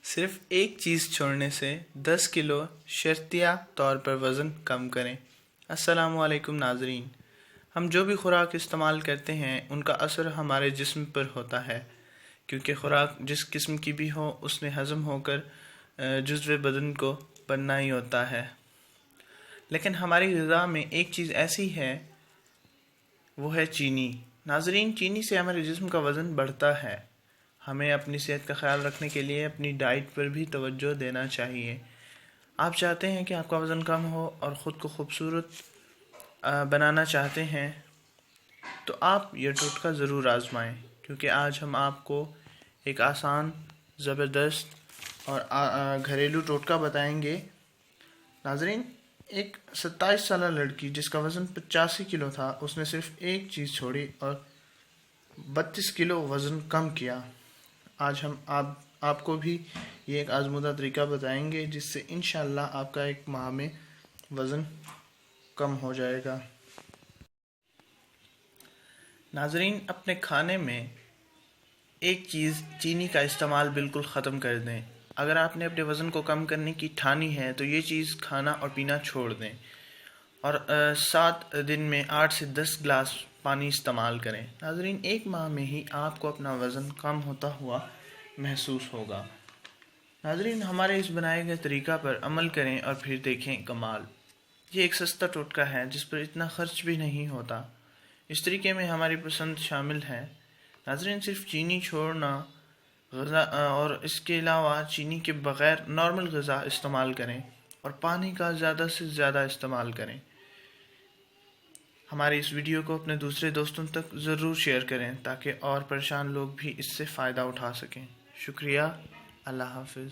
صرف ایک چیز چھوڑنے سے 10 کلو شرطیہ طور پر وزن کم کریں۔ السلام علیکم ناظرین، ہم جو بھی خوراک استعمال کرتے ہیں ان کا اثر ہمارے جسم پر ہوتا ہے، کیونکہ خوراک جس قسم کی بھی ہو اس نے ہضم ہو کر جزو بدن کو بننا ہی ہوتا ہے۔ لیکن ہماری غذا میں ایک چیز ایسی ہے، وہ ہے چینی۔ ناظرین، چینی سے ہمارے جسم کا وزن بڑھتا ہے۔ ہمیں اپنی صحت کا خیال رکھنے کے لیے اپنی ڈائٹ پر بھی توجہ دینا چاہیے۔ آپ چاہتے ہیں کہ آپ کا وزن کم ہو اور خود کو خوبصورت بنانا چاہتے ہیں تو آپ یہ ٹوٹکا ضرور آزمائیں، کیونکہ آج ہم آپ کو ایک آسان، زبردست اور گھریلو ٹوٹکا بتائیں گے۔ ناظرین، ایک 27 سالہ لڑکی جس کا وزن 85 کلو تھا، اس نے صرف ایک چیز چھوڑی اور 32 کلو وزن کم کیا۔ آج ہم آپ کو بھی یہ ایک آزمودہ طریقہ بتائیں گے جس سے انشاءاللہ آپ کا ایک ماہ میں وزن کم ہو جائے گا۔ ناظرین، اپنے کھانے میں ایک چیز چینی کا استعمال بالکل ختم کر دیں۔ اگر آپ نے اپنے وزن کو کم کرنے کی ٹھانی ہے تو یہ چیز کھانا اور پینا چھوڑ دیں، اور 7 دن میں 8 سے 10 گلاس پانی استعمال کریں۔ ناظرین، ایک ماہ میں ہی آپ کو اپنا وزن کم ہوتا ہوا محسوس ہوگا۔ ناظرین، ہمارے اس بنائے گئے طریقہ پر عمل کریں اور پھر دیکھیں کمال۔ یہ ایک سستا ٹوٹکا ہے جس پر اتنا خرچ بھی نہیں ہوتا۔ اس طریقے میں ہماری پسند شامل ہے۔ ناظرین، صرف چینی چھوڑنا غذا اور اس کے علاوہ چینی کے بغیر نارمل غذا استعمال کریں اور پانی کا زیادہ سے زیادہ استعمال کریں۔ ہمارے اس ویڈیو کو اپنے دوسرے دوستوں تک ضرور شیئر کریں تاکہ اور پریشان لوگ بھی اس سے فائدہ اٹھا سکیں۔ شکریہ، اللہ حافظ۔